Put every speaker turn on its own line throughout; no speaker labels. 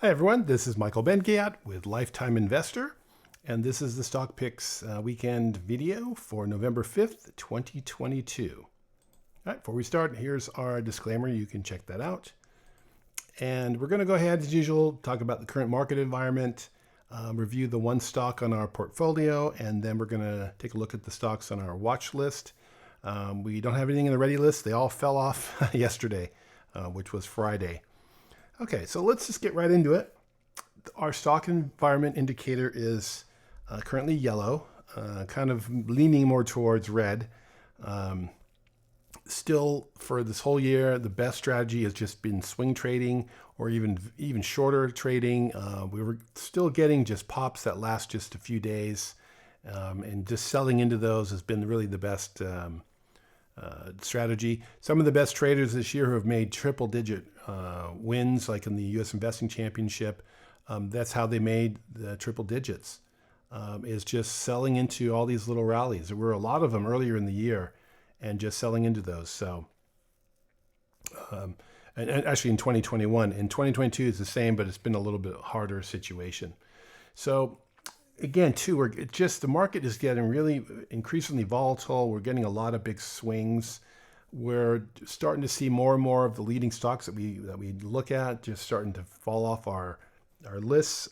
Hi everyone, this is Michael Bengiat with Lifetime Investor, and this is the Stock Picks weekend video for November 5th, 2022. All right, before we start, here's our disclaimer. You can check that out. And we're going to go ahead, as usual, talk about the current market environment, review the one stock on our portfolio, and then we're going to take a look at the stocks on our watch list. We don't have anything in the ready list. They all fell off yesterday, which was Friday. Okay, so let's just get right into it. Our stock environment indicator is currently yellow, kind of leaning more towards red. Still, for this whole year, the best strategy has just been swing trading or even shorter trading. We were still getting just pops that last just a few days, and just selling into those has been really the best strategy. Some of the best traders this year who have made triple-digit wins, like in the U.S. Investing Championship, that's how they made the triple digits, is just selling into all these little rallies. There were a lot of them earlier in the year, and just selling into those. So, and actually in 2021, in 2022 is the same, but it's been a little bit harder situation. So, again, too, the market is getting really increasingly volatile. We're getting a lot of big swings. We're starting to see more and more of the leading stocks that we look at just starting to fall off our lists.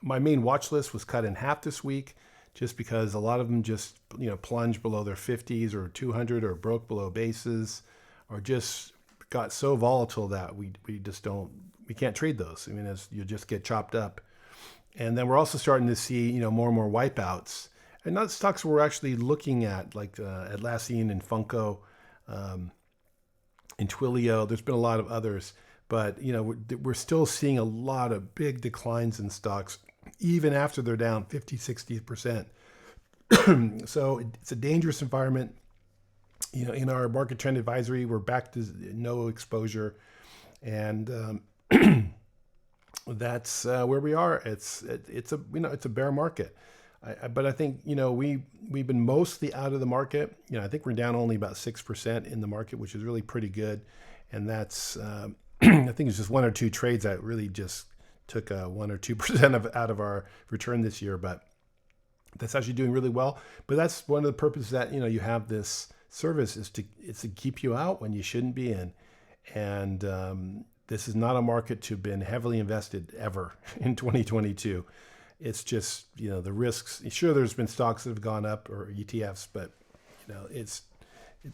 My main watch list was cut in half this week, just because a lot of them just plunged below their 50s or 200 or broke below bases, or just got so volatile that we can't trade those. I mean, as you just get chopped up. And then we're also starting to see, more and more wipeouts. And not stocks we're actually looking at, like Atlassian and Funko, and Twilio. There's been a lot of others. But, we're still seeing a lot of big declines in stocks, even after they're down 50, 60%. So it's a dangerous environment. In our market trend advisory, we're back to no exposure. And that's where we are. It's a bear market, but I think we've been mostly out of the market. I think we're down only about 6% in the market, which is really pretty good, and that's I think it's just one or two trades that really just took 1 or 2% out of our return this year, but that's actually doing really well. But that's one of the purposes that you have this service is to keep you out when you shouldn't be in, and this is not a market to have been heavily invested ever in 2022. It's just, the risks. Sure, there's been stocks that have gone up or ETFs, but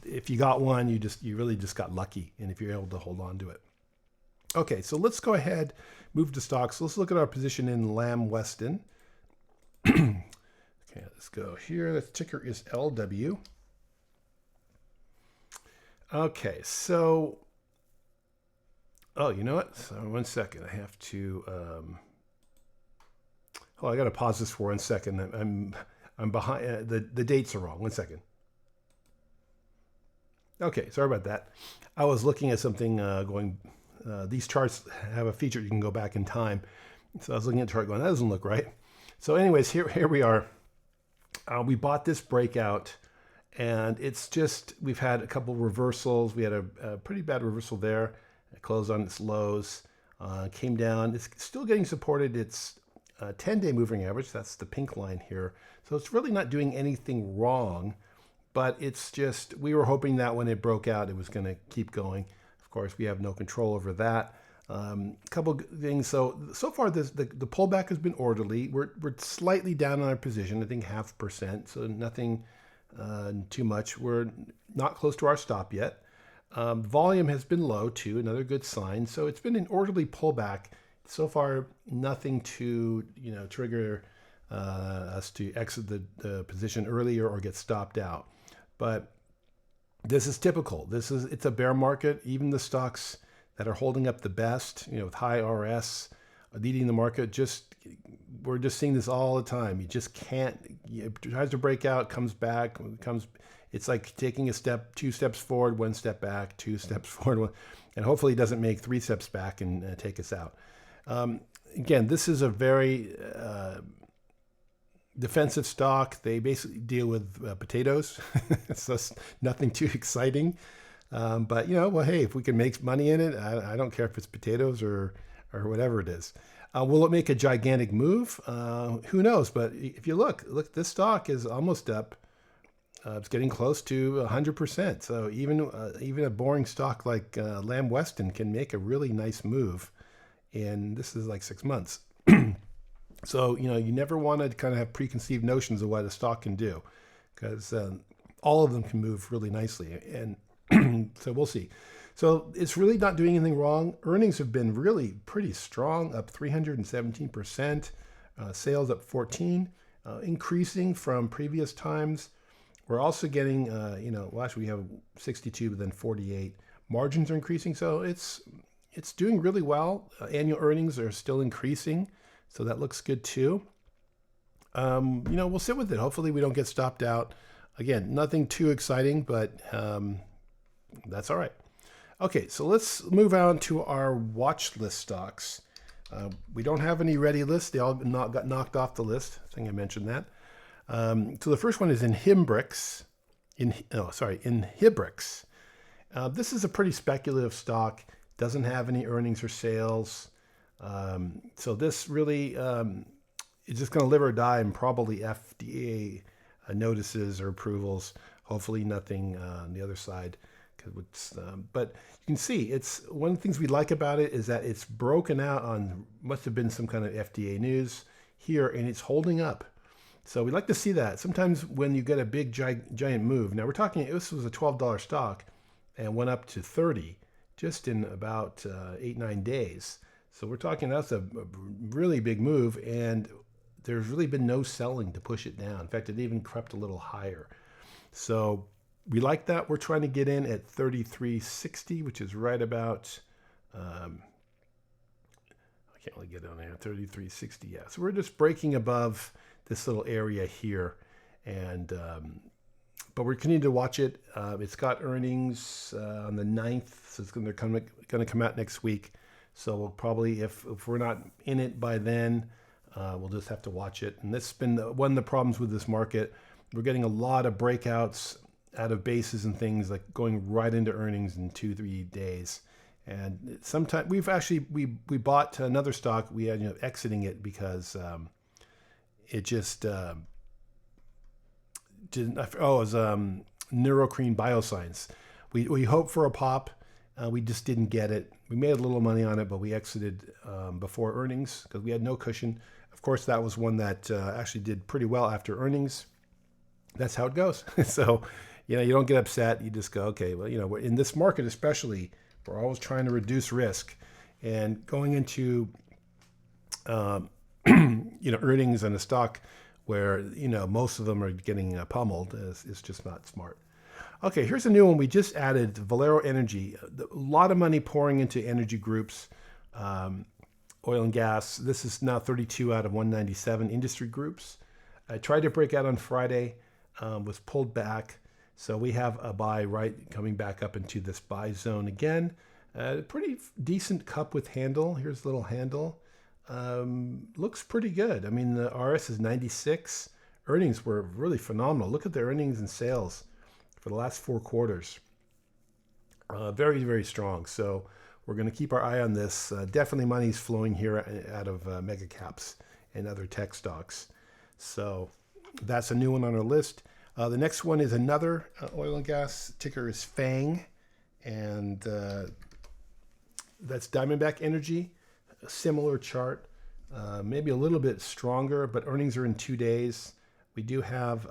if you got one, you really just got lucky, and if you're able to hold on to it. Okay, so let's go ahead, move to stocks. Let's look at our position in Lamb Weston. Okay, let's go here. The ticker is LW. Okay, so. Oh, you know what? So 1 second. I have to. I got to pause this for 1 second. I'm behind. The dates are wrong. 1 second. Okay, sorry about that. I was looking at something going. These charts have a feature you can go back in time. So I was looking at the chart going, that doesn't look right. So, anyways, here we are. We bought this breakout, and it's just we've had a couple reversals. We had a pretty bad reversal there. It closed on its lows, came down. It's still getting supported. It's 10-day moving average. That's the pink line here. So it's really not doing anything wrong, but it's just we were hoping that when it broke out, it was going to keep going. Of course, we have no control over that. A couple things. So far, the pullback has been orderly. We're slightly down on our position. I think 0.5%. So nothing too much. We're not close to our stop yet. Volume has been low too, another good sign. So it's been an orderly pullback. So far, nothing to trigger us to exit the position earlier or get stopped out. But this is typical. It's a bear market. Even the stocks that are holding up the best, with high RS, leading the market, we're just seeing this all the time. You just can't. It tries to break out, comes back, It's like taking two steps forward, 1 step back, 2 steps forward, and hopefully it doesn't make 3 steps back and take us out. Again, this is a very defensive stock. They basically deal with potatoes, so it's nothing too exciting. But hey, if we can make money in it, I don't care if it's potatoes or or whatever it is. Will it make a gigantic move? Who knows? But if you look, this stock is almost up. It's getting close to 100%. So even a boring stock like Lamb Weston can make a really nice move. And this is like 6 months. So, you never want to kind of have preconceived notions of what a stock can do, because all of them can move really nicely. And so we'll see. So it's really not doing anything wrong. Earnings have been really pretty strong, up 317%. Sales up 14%, increasing from previous times. We're also getting, we have 62, but then 48. Margins are increasing, so it's doing really well. Annual earnings are still increasing, so that looks good too. We'll sit with it. Hopefully we don't get stopped out. Again, nothing too exciting, but that's all right. Okay, so let's move on to our watch list stocks. We don't have any ready lists. They all got knocked off the list. I think I mentioned that. So the first one is Inhibrx. Inhibrx. This is a pretty speculative stock. Doesn't have any earnings or sales. So this really is just going to live or die, and probably FDA notices or approvals. Hopefully nothing on the other side. But you can see, it's one of the things we like about it is that it's broken out on, must have been some kind of FDA news here, and it's holding up. So we like to see that. Sometimes when you get a big giant move, now we're talking, this was a $12 stock and went up to 30 just in about 8-9 days. So we're talking, that's a really big move, and there's really been no selling to push it down. In fact, it even crept a little higher. So we like that. We're trying to get in at 33.60, which is right about, I can't really get on there, 33.60, yeah. So we're just breaking above this little area here, and but we're continuing to watch it. It's got earnings on the 9th, so they're going to come out next week. So we'll probably, if we're not in it by then, we'll just have to watch it. And this has been one of the problems with this market. We're getting a lot of breakouts out of bases and things, like going right into earnings in 2-3 days. And sometimes we bought another stock. We ended up exiting it because it just didn't. It was Neurocrene Bioscience. We hoped for a pop. We just didn't get it. We made a little money on it, but we exited before earnings because we had no cushion. Of course, that was one that actually did pretty well after earnings. That's how it goes. So, you don't get upset. You just go, okay, well, we're in this market especially, we're always trying to reduce risk. And going into, earnings on a stock where, most of them are getting pummeled is just not smart. Okay, here's a new one we just added, Valero Energy. A lot of money pouring into energy groups, oil and gas. This is now 32 out of 197 industry groups. I tried to break out on Friday, was pulled back. So we have a buy coming back up into this buy zone again. Pretty decent cup with handle. Here's a little handle. Looks pretty good. I mean, the RS is 96. Earnings were really phenomenal. Look at the earnings and sales for the last 4 quarters. Very, very strong. So we're going to keep our eye on this. Definitely money's flowing here out of mega caps and other tech stocks. So that's a new one on our list. The next one is another oil and gas. Ticker is FANG, and that's Diamondback Energy. A similar chart, maybe a little bit stronger, but earnings are in 2 days. We do have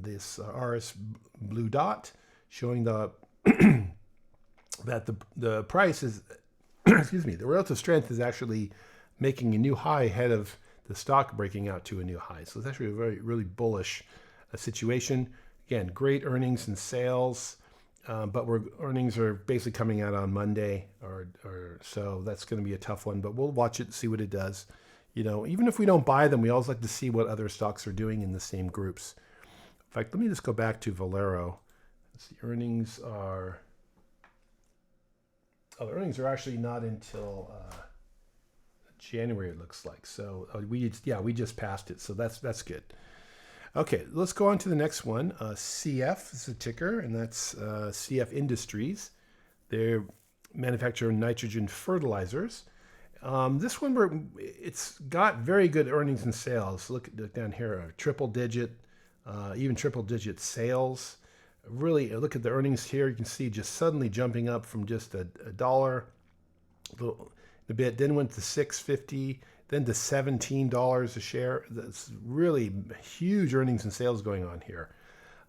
this RS blue dot showing that the price is, excuse me, the relative strength is actually making a new high ahead of the stock breaking out to a new high. So it's actually a really bullish situation. Again, great earnings and sales, but earnings are basically coming out on Monday, or so that's going to be a tough one. But we'll watch it and see what it does. Even if we don't buy them, we always like to see what other stocks are doing in the same groups. In fact, let me just go back to Valero. The earnings are. The earnings are actually not until January, it looks like. So we just passed it. So that's good. Okay, let's go on to the next one. CF is a ticker, and that's CF Industries. They manufacture nitrogen fertilizers. This one, it's got very good earnings and sales. Look down here, triple digit, even triple digit sales. Really, look at the earnings here. You can see just suddenly jumping up from just a dollar a bit, then went to $6.50, then to $17 a share. That's really huge earnings and sales going on here.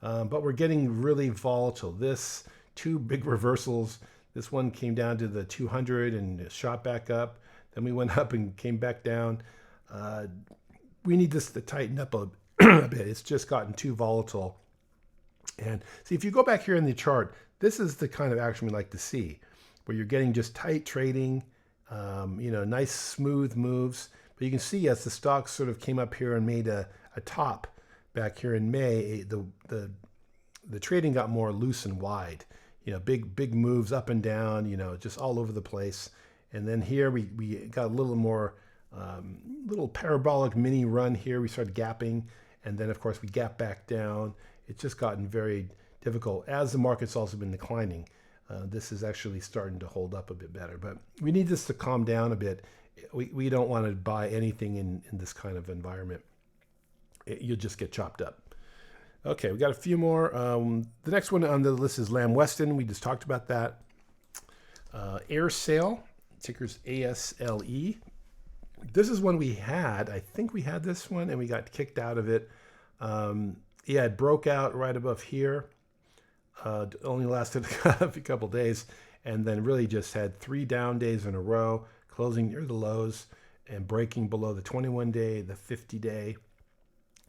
But we're getting really volatile. This two big reversals. This one came down to the 200 and shot back up. Then we went up and came back down. We need this to tighten up a bit. It's just gotten too volatile. And see, if you go back here in the chart, this is the kind of action we like to see, where you're getting just tight trading, nice smooth moves. But you can see as the stock sort of came up here and made a top back here in May, the trading got more loose and wide. Big moves up and down, just all over the place. And then here we got a little more, little parabolic mini run here. We started gapping, and then of course we gap back down. It's just gotten very difficult as the market's also been declining. This is actually starting to hold up a bit better, but we need this to calm down a bit. We don't want to buy anything in this kind of environment. You'll just get chopped up. Okay, we got a few more. The next one on the list is Lamb Weston. We just talked about that. AirSale, ticker's ASLE. This is one we had. I think we had this one and we got kicked out of it. It broke out right above here. Only lasted a couple days, and then really just had 3 down days in a row, closing near the lows and breaking below the 21-day, the 50-day.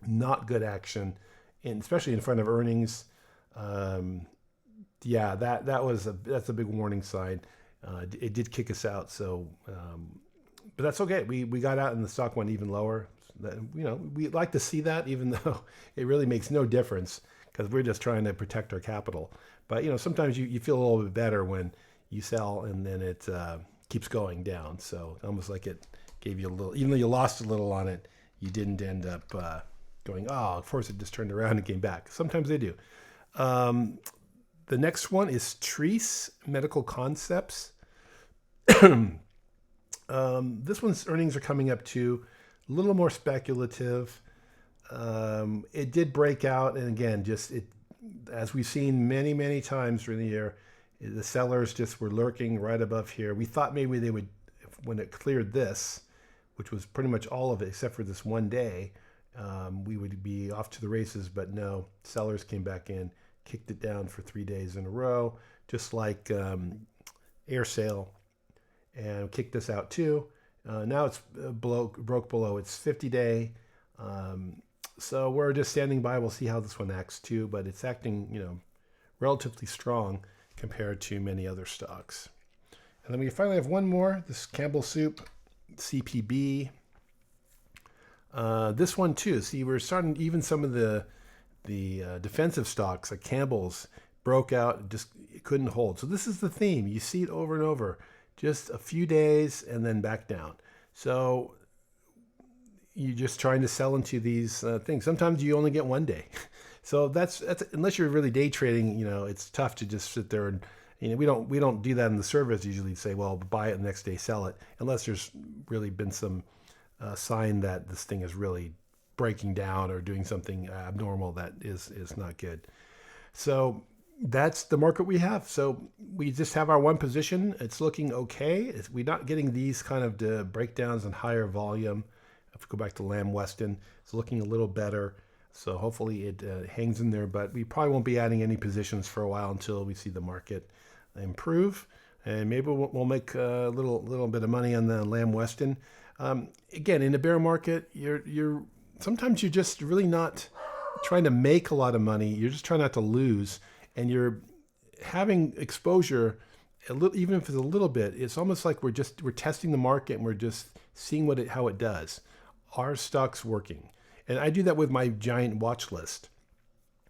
Not good action, and especially in front of earnings. That's a big warning sign. It did kick us out, so but that's okay. We got out and the stock went even lower. We like to see that, even though it really makes no difference, because we're just trying to protect our capital. But sometimes you feel a little bit better when you sell and then it keeps going down. So almost like it gave you a little, even though you lost a little on it, you didn't end up going, oh, of course it just turned around and came back. Sometimes they do. The next one is Treece Medical Concepts. This one's earnings are coming up too. A little more speculative. It did break out, and again, as we've seen many times during the year, the sellers just were lurking right above here. We thought maybe they would, when it cleared this, which was pretty much all of it except for this one day, we would be off to the races, but no, sellers came back in, kicked it down for 3 days in a row, just like AirSale, and kicked us out too. Now it's broke below its 50-day. So we're just standing by. We'll see how this one acts too, but it's acting, relatively strong compared to many other stocks. And then we finally have one more, this Campbell Soup, CPB. This one too. See, we're starting, even some of the defensive stocks like Campbell's broke out, just couldn't hold. So this is the theme. You see it over and over. Just a few days and then back down. So you're just trying to sell into these things. Sometimes you only get 1 day. So that's unless you're really day trading, it's tough to just sit there and, we don't do that in the service. Usually say, well, buy it the next day, sell it, unless there's really been some sign that this thing is really breaking down or doing something abnormal that is not good. So that's the market we have. So we just have our one position. It's looking okay. We're not getting these kind of breakdowns and higher volume. If we go back to Lamb Weston, it's looking a little better. So hopefully it hangs in there, but we probably won't be adding any positions for a while until we see the market improve. And maybe we'll make a little bit of money on the Lamb Weston. Again, in a bear market, you're sometimes you're just really not trying to make a lot of money. You're just trying not to lose. And you're having exposure, even if it's a little bit. It's almost like we're testing the market and we're just seeing how it does. Are stocks working? And I do that with my giant watch list,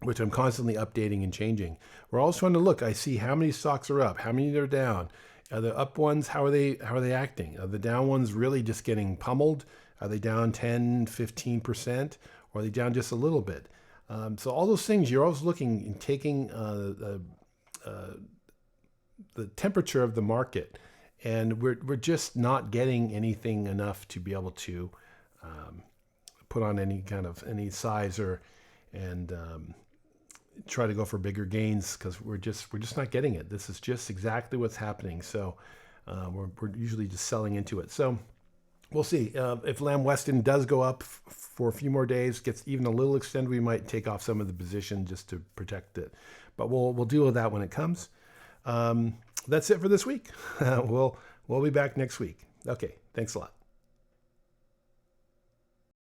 which I'm constantly updating and changing. We're always trying to look. I see how many stocks are up, how many are down. Are the up ones, how are they acting? Are the down ones really just getting pummeled? Are they down 10, 15%? Or are they down just a little bit? So all those things, you're always looking and taking the temperature of the market and we're just not getting anything enough to be able to put on any size and try to go for bigger gains, because we're just not getting it. This is just exactly what's happening. So we're usually just selling into it. So we'll see if Lamb Weston does go up for a few more days, gets even a little extended. We might take off some of the position just to protect it, but we'll deal with that when it comes. That's it for this week. We'll be back next week. Okay, thanks a lot.